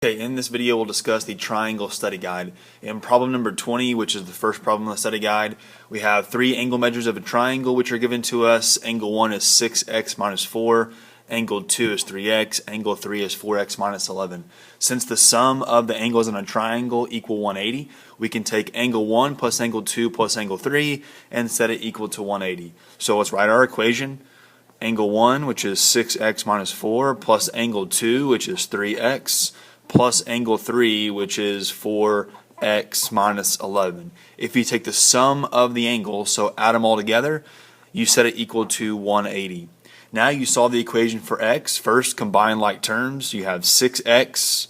Okay, in this video we'll discuss the triangle study guide. In problem number 20, which is the first problem in the study guide, we have three angle measures of a triangle which are given to us. Angle 1 is 6x minus 4, angle 2 is 3x, angle 3 is 4x minus 11. Since the sum of the angles in a triangle equal 180, we can take angle 1 plus angle 2 plus angle 3 and set it equal to 180. So let's write our equation. Angle 1, which is 6x minus 4, plus angle 2, which is 3x, plus angle 3, which is 4x minus 11. If you take the sum of the angles, so add them all together, you set it equal to 180. Now you solve the equation for x. First, combine like terms. You have 6x,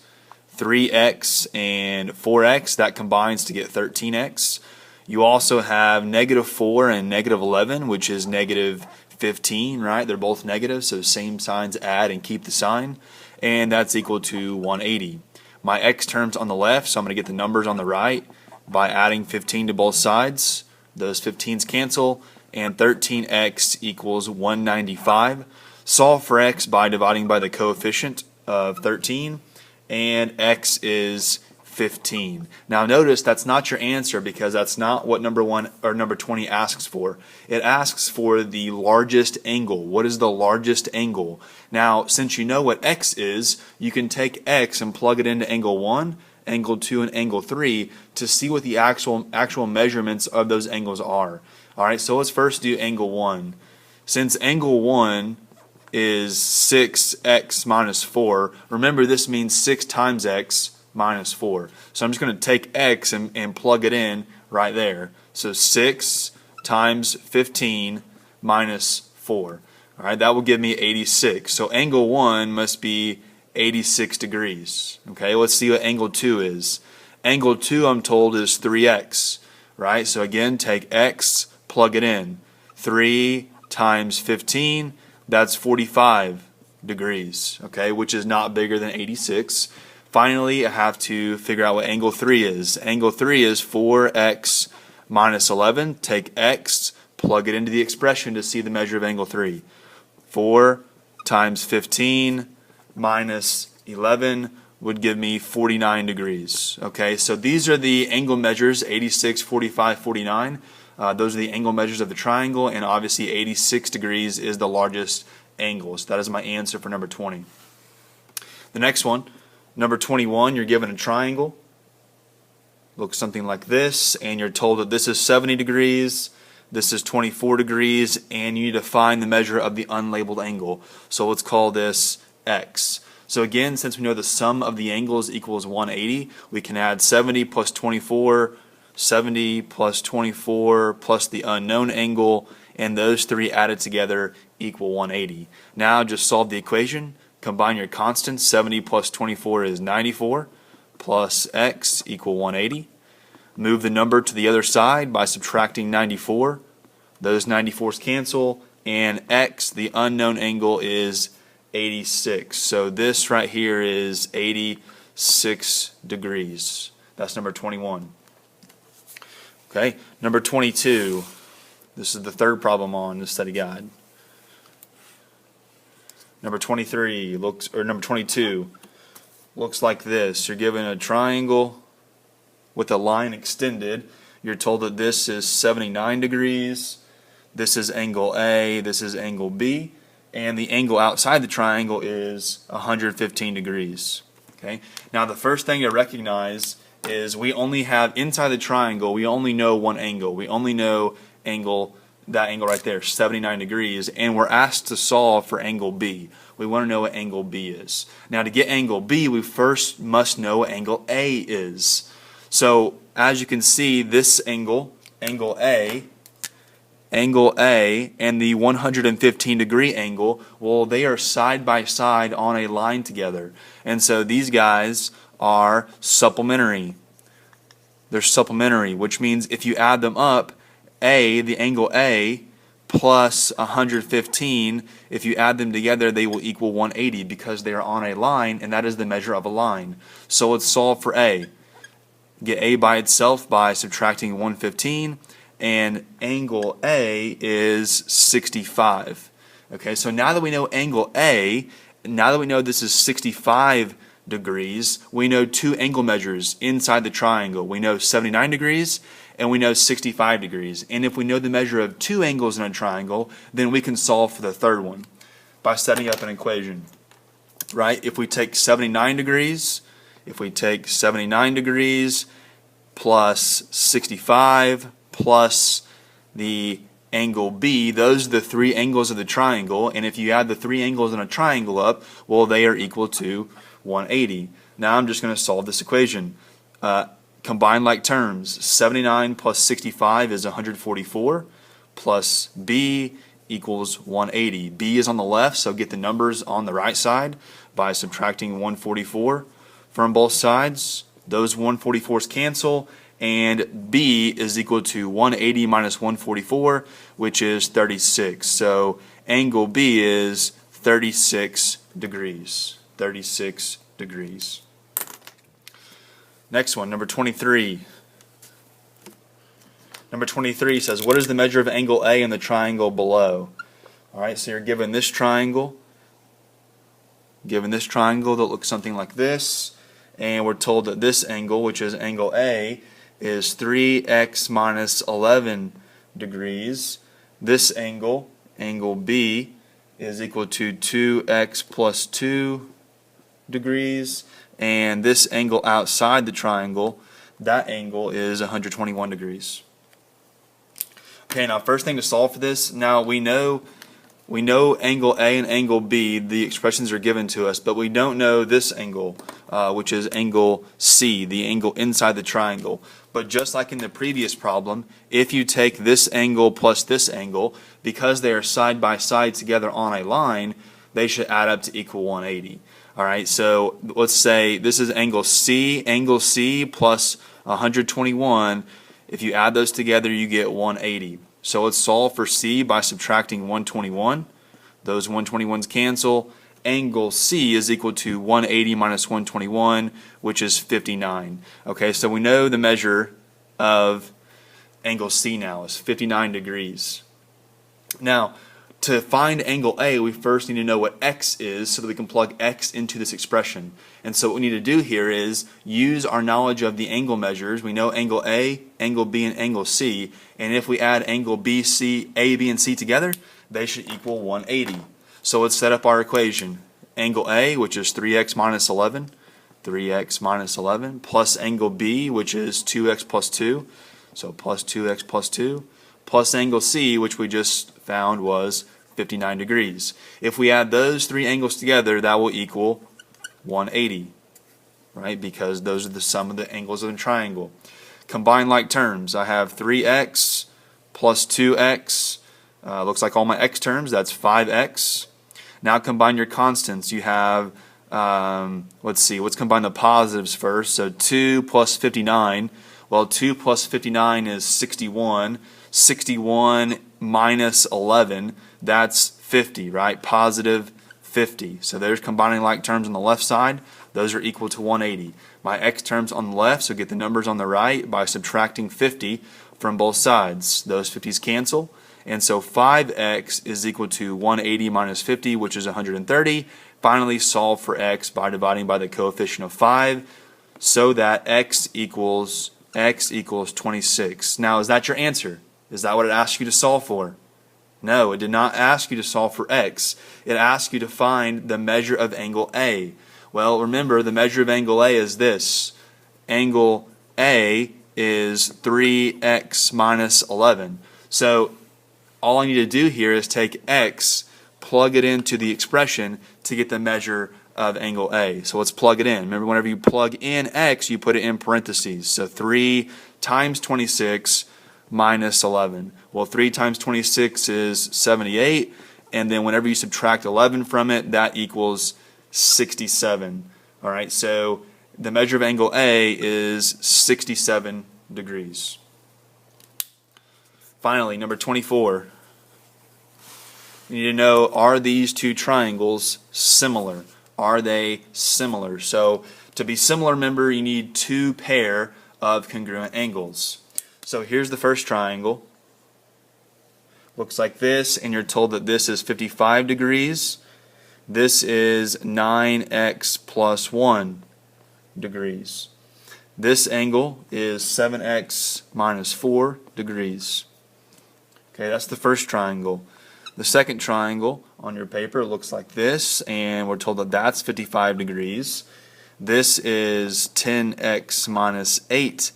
3x, and 4x. That combines to get 13x. You also have negative 4 and negative 11, which is negative 15, right? They're both negative, so same signs add and keep the sign. And that's equal to 180. My x terms on the left, so I'm going to get the numbers on the right by adding 15 to both sides. Those 15s cancel, and 13x equals 195. Solve for x by dividing by the coefficient of 13, and x is 15. Now notice that's not your answer because that's not what number 1 or number 20 asks for. It asks for the largest angle. What is the largest angle? Now, since you know what x is, you can take x and plug it into angle 1, angle 2, and angle 3 to see what the actual measurements of those angles are. Alright, so let's first do angle 1. Since angle 1 is 6x minus 4, remember this means 6 times x minus 4. So I'm just going to take x and plug it in right there. So 6 times 15 minus 4. All right, that will give me 86. So angle 1 must be 86 degrees. Okay, let's see what angle 2 is. Angle 2, I'm told, is 3x. Right, so again, take x, plug it in. 3 times 15, that's 45 degrees. Okay, which is not bigger than 86. Finally, I have to figure out what angle 3 is. Angle 3 is 4x minus 11. Take x, plug it into the expression to see the measure of angle 3. 4 times 15 minus 11 would give me 49 degrees. Okay, so these are the angle measures, 86, 45, 49. Those are the angle measures of the triangle, and obviously 86 degrees is the largest angle. So that is my answer for number 20. The next one, number 21, you're given a triangle. Looks something like this, and you're told that this is 70 degrees, this is 24 degrees, and you need to find the measure of the unlabeled angle. So let's call this x. So again, since we know the sum of the angles equals 180, we can add 70 plus 24, 70 plus 24 plus the unknown angle, and those three added together equal 180. Now just solve the equation. Combine your constants. 70 plus 24 is 94, plus x equal 180. Move the number to the other side by subtracting 94. Those 94s cancel, and x, the unknown angle, is 86. So this right here is 86 degrees. That's number 21. Okay, number 22. This is the third problem on the study guide. Number 23 number 22 looks like this. You're given a triangle with a line extended. You're told that this is 79 degrees. This is angle A, this is angle B, and the angle outside the triangle is 115 degrees. Okay? Now the first thing to recognize is we only have inside the triangle, we only know one angle. We only know that angle right there, 79 degrees, and we're asked to solve for angle B. We want to know what angle B is. Now to get angle B, we first must know what angle A is. So as you can see, this angle A, and the 115 degree angle, well, they are side by side on a line together. And so these guys are supplementary. They're supplementary, which means if you add them up, the angle A plus 115, if you add them together, they will equal 180 because they are on a line, and that is the measure of a line. So let's solve for A. Get A by itself by subtracting 115, and angle A is 65. Okay, so now that we know angle A, now that we know this is 65 degrees, we know two angle measures inside the triangle. We know 79 degrees and we know 65 degrees. And if we know the measure of two angles in a triangle, then we can solve for the third one by setting up an equation. Right? If we take 79 degrees, plus 65 plus the angle B, those are the three angles of the triangle, and if you add the three angles in a triangle up, well, they are equal to 180. Now I'm just going to solve this equation. Combine like terms. 79 plus 65 is 144, plus B equals 180. B is on the left, so get the numbers on the right side by subtracting 144 from both sides. Those 144s cancel, and B is equal to 180 minus 144, which is 36. So angle B is 36 degrees. 36 degrees. Next one, number 23. Number 23 says, what is the measure of angle A in the triangle below? All right, so you're given this triangle. Given this triangle that looks something like this. And we're told that this angle, which is angle A, is 3x minus 11 degrees. This angle, angle B, is equal to 2x plus 2 degrees. And this angle outside the triangle, that angle is 121 degrees. Okay, now first thing to solve for this, now we know angle A and angle B, the expressions are given to us, but we don't know this angle, which is angle C, the angle inside the triangle. But just like in the previous problem, if you take this angle plus this angle, because they are side by side together on a line, they should add up to equal 180. Alright, so let's say this is angle C plus 121. If you add those together, you get 180. So let's solve for C by subtracting 121. Those 121s cancel. Angle C is equal to 180 minus 121, which is 59. Okay, so we know the measure of angle C now is 59 degrees. Now, to find angle A, we first need to know what x is so that we can plug x into this expression. And so what we need to do here is use our knowledge of the angle measures. We know angle A, angle B, and angle C. And if we add angle B, C, A, B, and C together, they should equal 180. So let's set up our equation. Angle A, which is 3x minus 11, plus angle B, which is 2x plus 2, so plus 2x plus 2, plus angle C, which we just found was 59 degrees. If we add those three angles together, that will equal 180, right? Because those are the sum of the angles of the triangle. Combine like terms. I have 3x plus 2x. Looks like all my x terms. That's 5x. Now combine your constants. You have, let's see, let's combine the positives first. So 2 plus 59. Well, 2 plus 59 is 61. 61 minus 11, that's 50, right? Positive 50. So there's combining like terms on the left side. Those are equal to 180. My x terms on the left, so get the numbers on the right by subtracting 50 from both sides. Those 50s cancel. And so 5x is equal to 180 minus 50, which is 130. Finally, solve for x by dividing by the coefficient of 5 so that x equals 26. Now, is that your answer? Is that what it asked you to solve for? No, it did not ask you to solve for x. It asked you to find the measure of angle A. Well, remember, the measure of angle A is this. Angle A is 3x minus 11. So all I need to do here is take x, plug it into the expression to get the measure of angle A. So let's plug it in. Remember, whenever you plug in x, you put it in parentheses. So 3 times 26 minus 11. Well, 3 times 26 is 78, and then whenever you subtract 11 from it, that equals 67. All right, so the measure of angle A is 67 degrees. Finally, number 24. You need to know, are these two triangles similar? Are they similar? So to be similar, remember, you need two pair of congruent angles. So here's the first triangle. Looks like this, and you're told that this is 55 degrees. This is 9x plus 1 degrees. This angle is 7x minus 4 degrees. Okay, that's the first triangle. The second triangle on your paper looks like this, and we're told that that's 55 degrees. This is 10x minus 8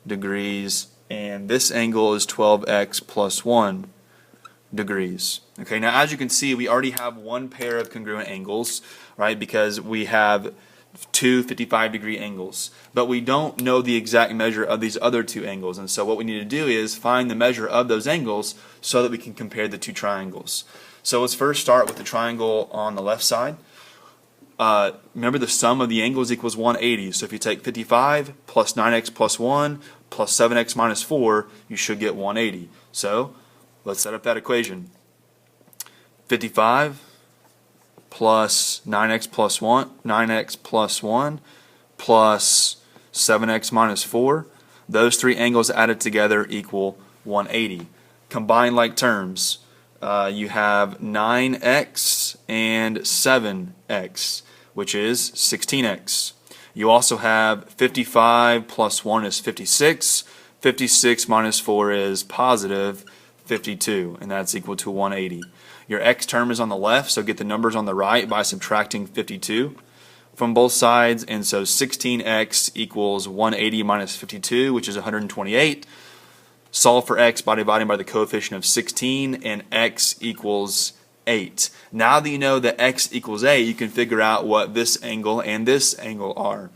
degrees, and this angle is 12x plus 1 degrees. Okay, now as you can see, we already have one pair of congruent angles, right, because we have two 55-degree angles, but we don't know the exact measure of these other two angles, and so what we need to do is find the measure of those angles so that we can compare the two triangles. So let's first start with the triangle on the left side. Remember, the sum of the angles equals 180, so if you take 55 plus 9x plus 1 plus 7x minus 4, you should get 180. So let's set up that equation. 55 plus 9x plus 1 plus 7x minus 4. Those three angles added together equal 180. Combine like terms. You have 9x and 7x, which is 16x. You also have 55 plus 1 is 56. 56 minus 4 is positive 52, and that's equal to 180. Your x term is on the left, so get the numbers on the right by subtracting 52 from both sides, and so 16x equals 180 minus 52, which is 128. Solve for x by dividing by the coefficient of 16, and x equals 8. Now that you know that x equals 8, you can figure out what this angle and this angle are.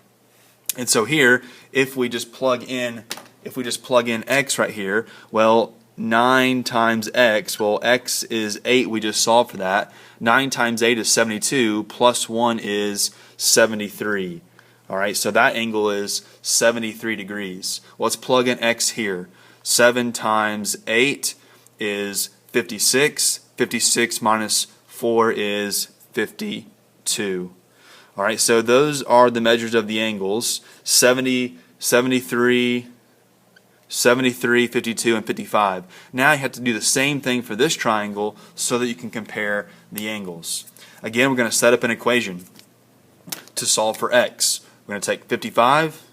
And so here, if we just plug in x right here, well, 9 times x, well, x is 8, we just solved for that. 9 times 8 is 72, plus 1 is 73. Alright, so that angle is 73 degrees. Let's plug in x here. 7 times 8 is 56. 56 minus 4 is 52. Alright, so those are the measures of the angles. 70, 73, 73, 52, and 55. Now you have to do the same thing for this triangle so that you can compare the angles. Again, we're going to set up an equation to solve for x. We're going to take 55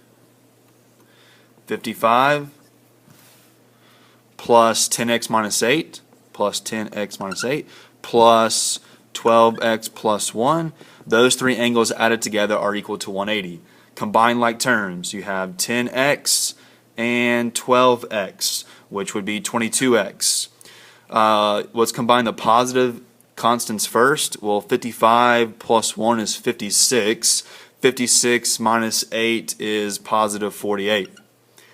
plus 10x minus 8 plus 10x minus 8 plus 12x plus 1. Those three angles added together are equal to 180. Combine like terms. You have 10x and 12x, which would be 22x. Let's combine the positive constants first. Well, 55 plus 1 is 56. 56 minus 8 is positive 48,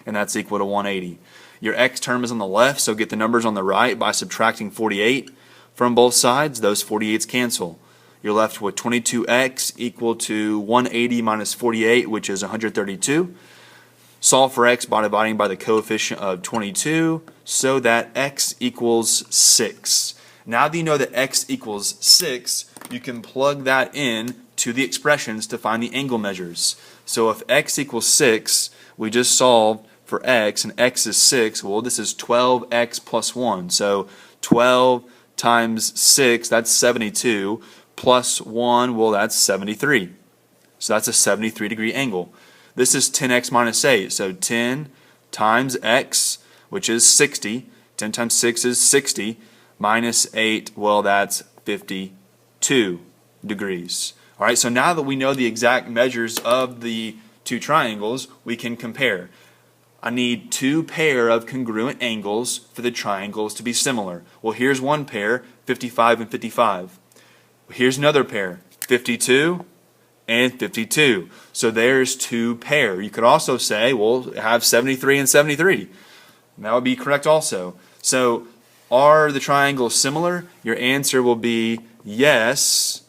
and that's equal to 180. Your x term is on the left, so get the numbers on the right by subtracting 48 from both sides. Those 48s cancel. You're left with 22x equal to 180 minus 48, which is 132. Solve for x by dividing by the coefficient of 22 so that x equals 6. Now that you know that x equals 6, you can plug that in to the expressions to find the angle measures. So if x equals 6, we just solved for x, and x is 6. Well, this is 12x plus 1. So 12 times 6, that's 72, plus 1, well, that's 73. So that's a 73 degree angle. This is 10x minus 8, so 10 times x, which is 60. 10 times 6 is 60, minus 8, well, that's 52 degrees. All right, so now that we know the exact measures of the two triangles, we can compare. I need two pair of congruent angles for the triangles to be similar. Well, here's one pair, 55 and 55. Here's another pair, 52 and 52. So there's two pair. You could also say, well, have 73 and 73. And that would be correct also. So are the triangles similar? Your answer will be yes,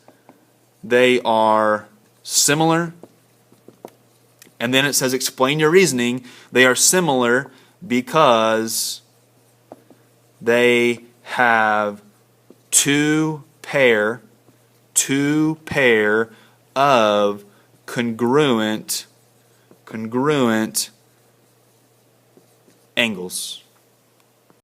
they are similar. And then it says explain your reasoning. They are similar because they have two pair of congruent angles.